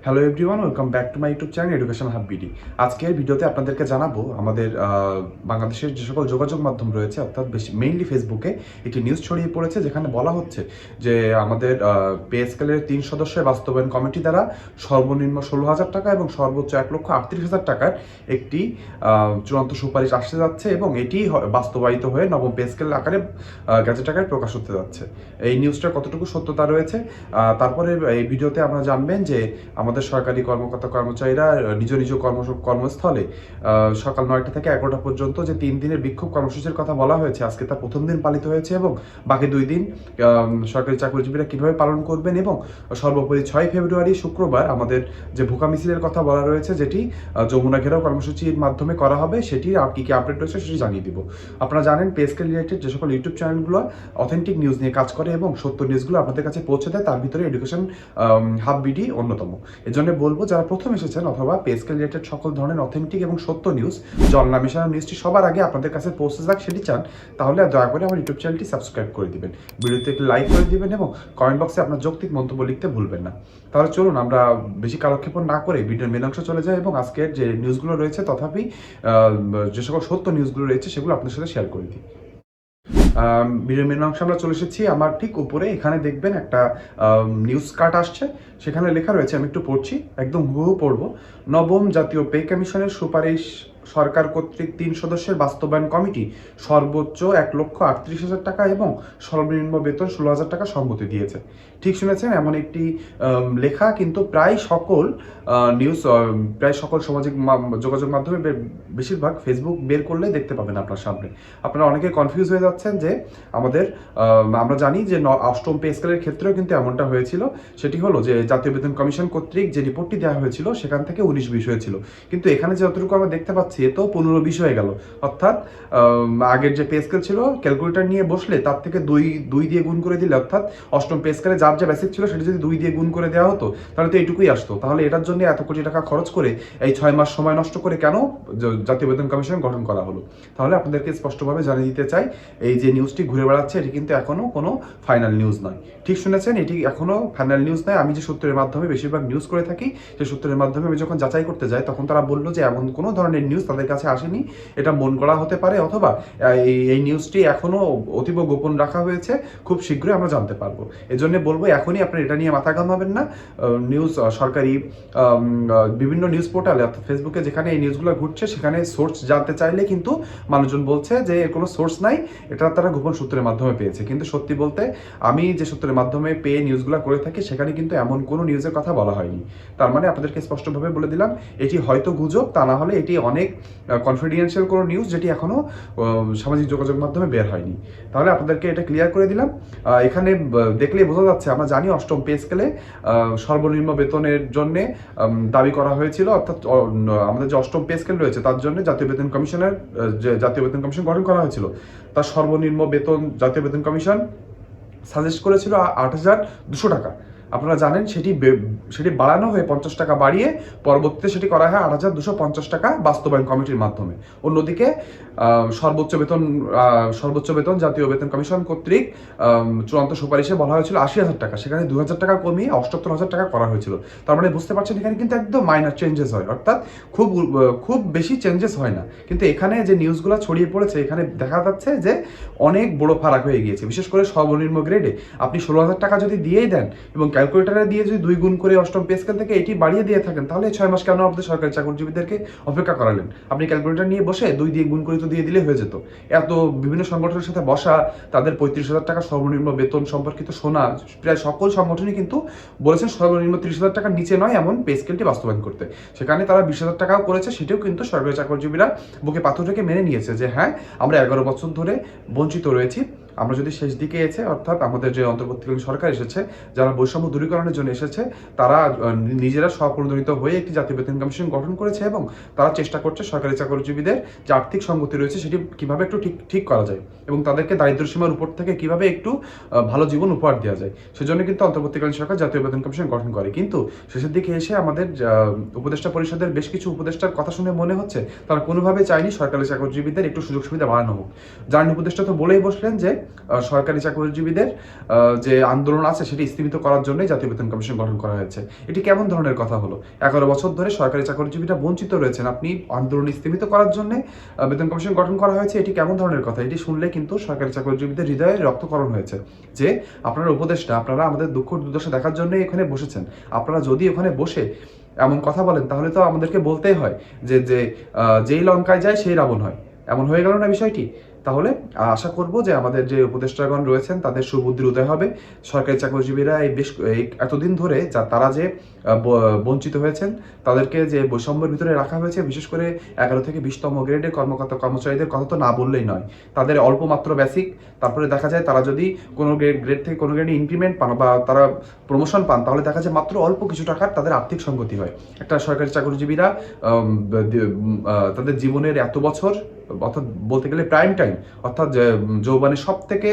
Hello everyone, welcome back to my YouTube channel education hub BD. আজকের ভিডিওতে আপনাদেরকে জানাবো আমাদের বাংলাদেশের যে সকল যোগাযোগ মাধ্যম রয়েছে, অর্থাৎ মেইনলি ফেসবুকে একটি নিউজ ছড়িয়ে পড়েছে যেখানে বলা হচ্ছে যে আমাদের পে স্কেলের 3 সদস্যের বাস্তবায়ন কমিটি দ্বারা সর্বনিম্ন 16,000 টাকা এবং সর্বোচ্চ 1,38,000 টাকার একটি চূড়ান্ত সুপারিশ আসতে যাচ্ছে এবং এটি বাস্তবায়িত হয়ে নবম পে স্কেল আকারে গ্যাজেট আকারে প্রকাশ হতে যাচ্ছে। এই নিউজটার কতটুকু সত্যতা রয়েছে তারপরে এই ভিডিওতে আমরা জানবেন যে আমাদের সরকারি কর্মকর্তা কর্মচারীরা নিজ নিজ কর্মস্থলে সকাল 9টা থেকে 11টা পর্যন্ত যে 3 দিনের বিক্ষোভ কর্মসূচির কথা বলা হয়েছে, আজকে তার প্রথম দিন পালিত হয়েছে এবং বাকি 2 দিন সরকারি চাকরিজীবীরা কিভাবে পালন করবেন এবং সর্বোপরি 6 ফেব্রুয়ারি শুক্রবার আমাদের যে ভুকা মিছিলের কথা বলা রয়েছে, যেটি যমুনা ঘেরাও কর্মসূচির মাধ্যমে করা হবে, সেটি কি কি আপডেট রয়েছে সেটি জানিয়ে দিব। আপনারা জানেন পে স্কেল রিলেটেড যে সকল ইউটিউব চ্যানেলগুলো অথেন্টিক নিউজ নিয়ে কাজ করে এবং সত্য নিউজগুলো আপনাদের কাছে পৌঁছে দেয়, তার ভিতরে এডুকেশন হাব বিডি অন্যতম। এর জন্য বলবো যারা প্রথম এসেছেন অথবা পে স্কেল রিলেটেড সকল ধরনের অথেন্টিক এবং সত্য নিউজ, জলনা মিশানো নিউজটি সবার আগে আপনাদের কাছে পৌঁছে যাক সেটি চান, তাহলে দয়া করে আমার ইউটিউব চ্যানেলটি সাবস্ক্রাইব করে দিবেন, ভিডিওতে একটি লাইক করে দিবেন এবং কমেন্ট বক্সে আপনার যৌক্তিক মন্তব্য লিখতে ভুলবেন না। তাহলে চলুন আমরা বেশি কালক্ষেপণ না করে ভিডিওর মেন অংশে চলে যাই এবং আজকের যে নিউজগুলো রয়েছে তথাপি যে সকল সত্য নিউজগুলো রয়েছে সেগুলো আপনাদের সাথে শেয়ার করে দিই। ভিডিওর মেন অংশে আমরা চলে এসেছি। আমার ঠিক উপরে এখানে দেখবেন একটা নিউজ কার্ড আসছে, সেখানে লেখা রয়েছে, আমি একটু পড়ছি, একদম হুবহু পড়বো। নবম জাতীয় পে কমিশনের সুপারিশ সরকার কর্তৃক 3 সদস্যের বাস্তবায়ন কমিটি সর্বোচ্চ 1,38,000 টাকা এবং সর্বনিম্ন বেতন 16,000 টাকা সম্মতি দিয়েছে। ঠিক শুনেছেন, এমন একটি লেখা কিন্তু প্রায় সকল নিউজ, প্রায় সকল সামাজিক যোগাযোগ মাধ্যমে বেশিরভাগ ফেসবুক বের করলে দেখতে পাবেন আপনার সামনে। আপনারা অনেকে কনফিউজ হয়ে যাচ্ছেন যে আমাদের আমরা জানি যে অষ্টম পে স্কেলের ক্ষেত্রেও কিন্তু এমনটা হয়েছিল। সেটি হলো যে জাতীয় বেতন কমিশন কর্তৃক যে রিপোর্টটি দেওয়া হয়েছিল সেখান থেকে 19-20 হয়েছিল, কিন্তু এখানে যতটুকু আমরা দেখতে পাচ্ছি এ তো 15-20 হয়ে গেল। অর্থাৎ আগের যে পে স্কেল ছিল ক্যালকুলেটর নিয়ে বসলে তার থেকে দুই দিয়ে গুণ করে দিলে, অর্থাৎ অষ্টম পে স্কেলে যার যে বেসিক ছিল সেটা যদি 2 দিয়ে গুণ করে দেওয়া হতো তাহলে তো এইটুকুই আসতো। তাহলে এটার জন্য এত কোটি টাকা খরচ করে এই 6 মাস সময় নষ্ট করে কেন জাতীয় বেতন কমিশন গঠন করা হলো? তাহলে আপনাদেরকে স্পষ্টভাবে জানিয়ে দিতে চাই, এই যে নিউজটি ঘুরে বেড়াচ্ছে এটি কিন্তু এখনো কোনো ফাইনাল নিউজ নয়। ঠিক শুনেছেন, এটি এখনো ফাইনাল নিউজ নয়। আমি যে সূত্রের মাধ্যমে বেশিরভাগ নিউজ করে থাকি, সেই সূত্রের মাধ্যমে আমি যখন যাচাই করতে যাই তখন তারা বললো যে এমন কোনো ধরনের নিউজ তাদের কাছে আসেনি, এটা মন করা হতে পারে অথবা এই নিউজটি এখনো অতীব গোপন রাখা হয়েছে, খুব শীঘ্রই আমরা জানতে পারবো। এজন্য বলবো এখনই আপনারা এটা নিয়ে মাথা ঘামাবেন না। নিউজ সরকারি বিভিন্ন নিউজ পোর্টালে অর্থাৎ ফেসবুকে যেখানে এই নিউজগুলো ঘুরছে সেখানে সোর্স জানতে চাইলে কিন্তু মানুষজন বলছে যে এর কোনো সোর্স নাই, এটা তারা গোপন সূত্রের মাধ্যমে পেয়েছে। কিন্তু সত্যি বলতে আমি যে সূত্রের মাধ্যমে পেয়ে নিউজগুলো করে থাকি সেখানে কিন্তু এমন কোনো নিউজের কথা বলা হয়নি। তার মানে আপনাদেরকে স্পষ্টভাবে বলে দিলাম, এটি হয়তো গুজব, তা না হলে এটি অনেক কনফিডেন্সিয়াল কোনো নিউজ যেটি এখনো সামাজিক যোগাযোগ মাধ্যমে বের হয়নি। তাহলে আপনাদেরকে এটা ক্লিয়ার করে দিলাম। এখানে দেখলেই বোঝা যাচ্ছে, আমরা জানি অষ্টম পে স্কেলে সর্বনিম্ন বেতনের জন্য দাবি করা হয়েছিল, অর্থাৎ আমাদের যে অষ্টম পে স্কেল রয়েছে তার জন্য জাতীয় বেতন কমিশনের যে জাতীয় বেতন কমিশন গঠন করা হয়েছিল, তার সর্বনিম্ন বেতন জাতীয় বেতন কমিশন সাজেস্ট করেছিল 8,200 টাকা। আপনারা জানেন সেটি বাড়ানো হয়ে 50 টাকা বাড়িয়ে পরবর্তীতে সেটি করা হয় 8,250 টাকা বাস্তবায়ন কমিটির মাধ্যমে। অন্যদিকে সর্বোচ্চ বেতন জাতীয় বেতন কমিশন কর্তৃক চূড়ান্ত সুপারিশে বলা হয়েছিল 80,000 টাকা, সেখানে 2,000 টাকা কমিয়ে 78,000 টাকা করা হয়েছিল। তার মানে বুঝতে পারছেন এখানে কিন্তু একদম মাইনর চেঞ্জেস হয়, অর্থাৎ খুব বেশি চেঞ্জেস হয় না। কিন্তু এখানে যে নিউজগুলো ছড়িয়ে পড়েছে এখানে দেখা যাচ্ছে যে অনেক বড় ফারাক হয়ে গিয়েছে, বিশেষ করে সর্বনিম্ন গ্রেডে আপনি 16,000 টাকা যদি দিয়েই দেন এবং ক্যালকুলেটারে দিয়ে যদি 2 গুণ করে অষ্টম পে স্কেল থেকে এটি বাড়িয়ে দিয়ে থাকেন, তাহলে 6 মাস কেন আপনাদের সরকারি চাকরিজীবীদেরকে অপেক্ষা করালেন? আপনি ক্যালকুলেটার নিয়ে বসে 2 দিয়ে গুণ করে তো দিয়ে দিলে হয়ে যেত। এত বিভিন্ন সংগঠনের সাথে বসা, তাদের 35,000 টাকা সর্বনিম্ন বেতন সম্পর্কিত শোনা, প্রায় সকল সংগঠনই কিন্তু বলেছেন সর্বনিম্ন 30,000 টাকার নিচে নয় এমন পে স্কেলটি বাস্তবায়ন করতে। সেখানে তারা 20,000 টাকাও করেছে, সেটাও কিন্তু সরকারি চাকরিজীবীরা বুকে পাথর রেখে মেনে নিয়েছে যে হ্যাঁ, আমরা 11 বছর ধরে বঞ্চিত রয়েছি। আমরা যদি শেষ দিকে এসে, অর্থাৎ আমাদের যে অন্তর্বর্তীকালীন সরকার এসেছে, যারা বৈষম্য দূরীকরণের জন্য এসেছে, তারা নিজেরা স্বপ্রণোদিত হয়ে একটি জাতীয় বেতন কমিশন গঠন করেছে এবং তারা চেষ্টা করছে সরকারি চাকরিজীবীদের যে আর্থিক সঙ্গতি রয়েছে সেটি কিভাবে একটু ঠিক করা যায় এবং তাদেরকে দারিদ্র্যসীমার উপর থেকে কিভাবে একটু ভালো জীবন উপহার দেওয়া যায়। সেজন্য কিন্তু অন্তর্বর্তীকালীন সরকার জাতীয় বেতন কমিশন গঠন করে। কিন্তু শেষের দিকে এসে আমাদের উপদেষ্টা পরিষদের বেশ কিছু উপদেষ্টার কথা শুনে মনে হচ্ছে তারা কোনোভাবে চায়নি সরকারি চাকরিজীবীদের একটু সুযোগ সুবিধা বাড়ানো হোক। জার্নি উপদেষ্টা তো বলেই বসলেন যে সরকারি চাকরিজীবীদের যে আন্দোলন আছে সেটি স্থগিত করার জন্যই জাতীয় বেতন কমিশন গঠন করা হয়েছে। এটি কেমন ধরনের কথা হলো? 11 বছর ধরে সরকারি চাকরিজীবীরা বঞ্চিত রয়েছেন, আপনি আন্দোলন স্থগিত করার জন্য বেতন কমিশন গঠন করা হয়েছে, এটি কেমন ধরনের কথা? এটি শুনলে কিন্তু সরকারি চাকরিজীবীদের হৃদয়ে রক্তক্ষরণ হয়েছে যে আপনারা উপদেষ্টা, আপনারা আমাদের দুঃখ দুর্দশা দেখার জন্যই এখানে বসেছেন। আপনারা যদি ওখানে বসে এমন কথা বলেন তাহলে তো আমাদেরকে বলতেই হয় যে যেই লঙ্কায় যায় সেই রাবণ হয়। এমন হয়ে গেল না বিষয়টি? তাহলে আশা করব যে আমাদের যে উপদেষ্টাগণ রয়েছেন তাদের সুবুদ্ধির উদয় হবে। সরকারি চাকরিজীবীরা এই এতদিন ধরে তারা যে বঞ্চিত হয়েছেন, তাদেরকে যে বৈষম্যের ভিতরে রাখা হয়েছে, বিশেষ করে 11 থেকে 20তম গ্রেডের কর্মকর্তা কর্মচারীদের কথা তো না বললেই নয়। তাদের অল্প মাত্র বেসিক, তারপরে দেখা যায় তারা যদি কোনো গ্রেড থেকে কোনো গ্রেডে ইনক্রিমেন্ট পান বা তারা প্রমোশন পান, তাহলে দেখা যায় মাত্র অল্প কিছু টাকার তাদের আর্থিক সঙ্গতি হয়। একটা সরকারি চাকরিজীবীরা তাদের জীবনের এত বছর, অর্থাৎ বলতে গেলে প্রাইম টাইম, অর্থাৎ যৌবনের সব থেকে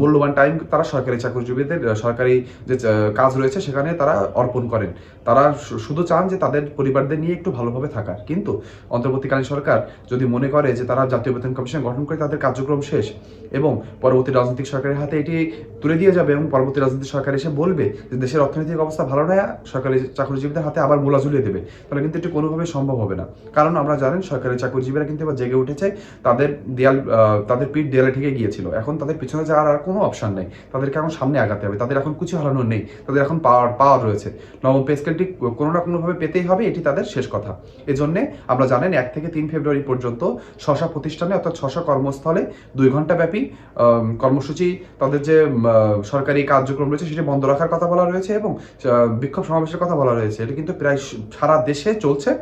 মূল্যবান টাইম তারা সরকারি চাকরিজীবীদের সরকারি যে কাজ রয়েছে সেখানে তারা অর্পণ করেন। তারা শুধু চান যে তাদের পরিবারদের নিয়ে একটু ভালোভাবে থাকার। কিন্তু অন্তর্বর্তীকালীন সরকার যদি মনে করে যে তারা জাতীয় বেতন কমিশন গঠন করে তাদের কার্যক্রম শেষ এবং পরবর্তী রাজনৈতিক সরকারের হাতে এটি তুলে দিয়ে যাবে এবং পরবর্তী রাজনৈতিক সরকার এসে বলবে যে দেশের অর্থনৈতিক অবস্থা ভালো নয়, সরকারি চাকরিজীবীদের হাতে আবার মূলা ঝুলিয়ে দেবে, তাহলে কিন্তু এটি কোনোভাবে সম্ভব হবে না। কারণ আমরা জানেন সরকারি চাকরিজীবীরা কিন্তু এবার জেগে উঠেছে, তাদের পিঠ দেয়ালে ঠেকে গিয়েছিল, এখন তাদের পিছনে যাওয়ার আর কোনো অপশন নেই, তাদেরকে এখন সামনে আগাতে হবে, তাদের এখন কিছু হারানোর নেই, তাদের এখন পাওয়ার রয়েছে। নবম পে স্কেলটি কোনো না কোনোভাবে পেতেই হবে, এটি তাদের শেষ কথা। এজন্যে আমরা জানেন 1 থেকে 3 ফেব্রুয়ারি পর্যন্ত 6টা প্রতিষ্ঠানে অর্থাৎ 6টা কর্মস্থলে 2 ঘন্টা ব্যাপী কর্মসূচি, তাদের যে সরকারি কার্যক্রম রয়েছে সেটি বন্ধ রাখার কথা বলা রয়েছে এবং বিক্ষোভ সমাবেশের কথা বলা রয়েছে। এটি কিন্তু প্রায় সারা দেশে চলছে।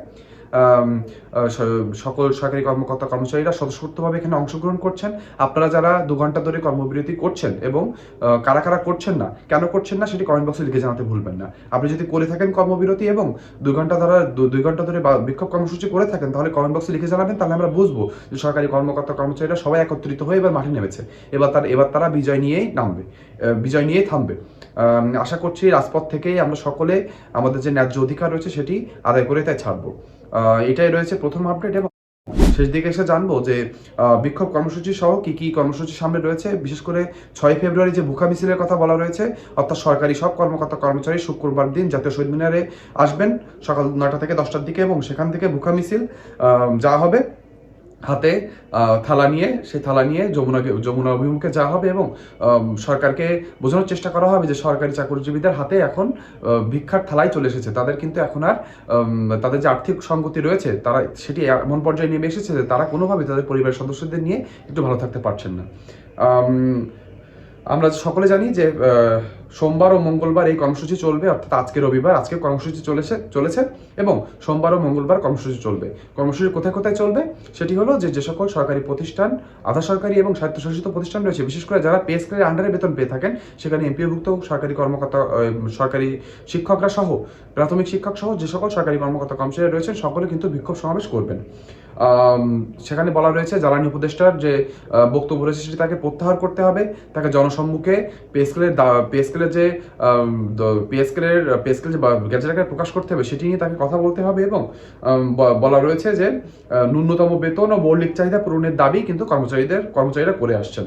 সকল সরকারি কর্মকর্তা কর্মচারীরা স্বতঃস্ফূর্তভাবে এখানে অংশগ্রহণ করছেন। আপনারা যারা 2 ঘন্টা ধরে কর্মবিরতি করছেন এবং কারা কারা করছেন না, কেন করছেন না, সেটি কমেন্ট বক্সে লিখে জানাতে ভুলবেন না। আপনি যদি করে থাকেন কর্মবিরতি এবং 2 ঘন্টা ধরে বিক্ষোভ কর্মসূচি করে থাকেন, তাহলে কমেন্ট বক্সে লিখে জানাবেন, তাহলে আমরা বুঝবো যে সরকারি কর্মকর্তা কর্মচারীরা সবাই একত্রিত হয়ে এবার মাঠে নেমেছে। এবার তারা বিজয় নিয়েই থামবে। আশা করছি রাজপথ থেকেই আমরা সকলে আমাদের যে ন্যায্য অধিকার রয়েছে সেটি আদায় করে তাই ছাড়বো। এটাই রয়েছে প্রথম আপডেট এবং শেষ দিকে এসে জানবো যে বিক্ষোভ কর্মসূচি সহ কি কর্মসূচি সামনে রয়েছে। বিশেষ করে 6 ফেব্রুয়ারি যে ভুখা মিছিলের কথা বলা রয়েছে, অর্থাৎ সরকারি সব কর্মকর্তা কর্মচারী শুক্রবার দিন জাতীয় শহীদ মিনারে আসবেন সকাল 9টা থেকে 10টার দিকে এবং সেখান থেকে ভুখা মিছিল যা হবে, হাতে থালা নিয়ে, সেই থালা নিয়ে যমুনা অভিমুখে যাওয়া হবে এবং সরকারকে বোঝানোর চেষ্টা করা হবে যে সরকারি চাকরিজীবীদের হাতে এখন ভিক্ষার থালাই চলে এসেছে। তাদের কিন্তু এখন আর তাদের যে আর্থিক সঙ্গতি রয়েছে তারা সেটি এমন পর্যায়ে নেমে এসেছে যে তারা কোনোভাবে তাদের পরিবারের সদস্যদের নিয়ে একটু ভালো থাকতে পারছেন না। আমরা সকলে জানি যে সোমবার ও মঙ্গলবার এই কর্মসূচি চলবে, অর্থাৎ আজকে রবিবার, আজকে কর্মসূচি চলেছে এবং সোমবার ও মঙ্গলবার কর্মসূচি চলবে। কর্মসূচি কোথায় কোথায় চলবে সেটি হলো যে সকল সরকারি প্রতিষ্ঠান, আধা সরকারি এবং স্বায়ত্তশাসিত প্রতিষ্ঠান রয়েছে, বিশেষ করে যারা পে স্কেলের আন্ডারে বেতন পেয়ে থাকেন, সেখানে এমপিওভুক্ত সরকারি কর্মকর্তা, সরকারি শিক্ষকরা সহ, প্রাথমিক শিক্ষক সহ যে সকল সরকারি কর্মকর্তা কর্মচারী রয়েছেন সকলে কিন্তু বিক্ষোভ সমাবেশ করবেন। সেখানে বলা রয়েছে জ্বালানি উপদেষ্টার যে বক্তব্য রয়েছে সেটি তাকে প্রত্যাহার করতে হবে, তাকে জনসম্মুখে পে স্কেলের যে গ্যাজেট আকারে প্রকাশ করতে হবে সেটি নিয়ে তাকে কথা বলতে হবে এবং বলা রয়েছে যে ন্যূনতম বেতন ও মৌলিক চাহিদা পূরণের দাবি কিন্তু কর্মচারীরা করে আসছেন।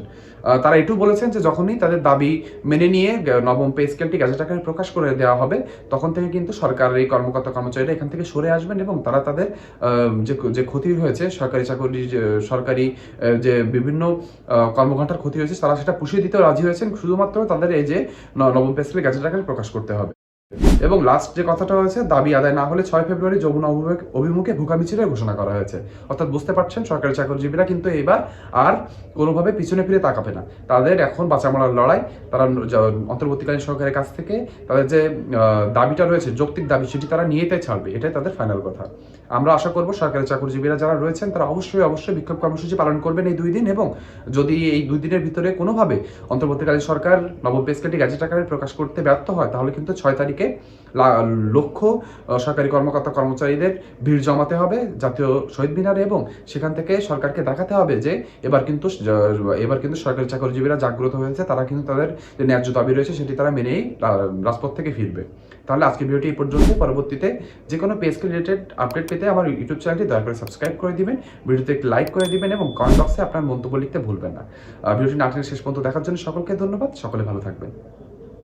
তারা এটুকু বলেছেন যে যখনই তাদের দাবি মেনে নিয়ে নবম পে স্কেলটি গ্যাজেট আকারে প্রকাশ করে দেওয়া হবে, তখন থেকে কিন্তু সরকারের এই কর্মকর্তা কর্মচারীরা এখান থেকে সরে আসবেন এবং তারা তাদের যে ক্ষতি হয়েছে, সরকারি যে বিভিন্ন কর্মঘণ্টার ক্ষতি হয়েছে, তারা সেটা পুষিয়ে দিতেও রাজি হয়েছেন, শুধুমাত্র তাদের এই যে নবম পে স্কেল গ্যাজেট আকারে প্রকাশ করতে হবে। এবং লাস্ট যে কথাটা হয়েছে, দাবি আদায় না হলে 6 ফেব্রুয়ারি যমুনা অভিমুখে ভুখা মিছিলের ঘোষণা করা হয়েছে। অর্থাৎ বুঝতে পারছেন সরকারি চাকরিজীবীরা কিন্তু এবার আর কোনোভাবে পিছনে ফিরে তাকাবে না। তাদের এখন বাঁচামরার লড়াই। তারা অন্তর্বর্তীকালীন সরকারের কাছ থেকে তাদের যে দাবিটা রয়েছে, যৌক্তিক দাবি, সেটি তারা নিয়েই ছাড়বে, এটাই তাদের ফাইনাল কথা। আমরা আশা করব সরকারি চাকরিজীবীরা যারা রয়েছেন তারা অবশ্যই বিক্ষোভ কর্মসূচি পালন করবেন এই 2 দিন, এবং যদি এই 2 দিনের ভিতরে কোনোভাবে অন্তর্বর্তীকালীন সরকার নবম পে স্কেলটি গ্যাজেট আকারে প্রকাশ করতে ব্যর্থ হয়, তাহলে কিন্তু 6 তারিখে লক্ষ সরকারি কর্মকর্তা কর্মচারীদের ভিড় জমাতে হবে জাতীয় শহীদ মিনারে এবং সেখান থেকে সরকারকে দেখাতে হবে যে এবার কিন্তু সরকারি চাকরিজীবীরা জাগ্রত হয়েছে, তারা কিন্তু তাদের যে ন্যায্য দাবি রয়েছে সেটি তারা মেনেই রাজপথ থেকে ফিরবে। তাহলে আজকে ভিডিওটি এই পর্যন্ত। পরবর্তীতে যে কোনো পেজকে রিলেটেড আপডেট পেতে আমার ইউটিউব চ্যানেলটি দয়া করে সাবস্ক্রাইব করে দিবেন, ভিডিওতে একটি লাইক করে দিবেন এবং কমেন্ট বক্সে আপনার মন্তব্য লিখতে ভুলবেন না। ভিডিওটি না টেনে শেষ পর্যন্ত দেখার জন্য সকলকে ধন্যবাদ। সকলে ভালো থাকবেন।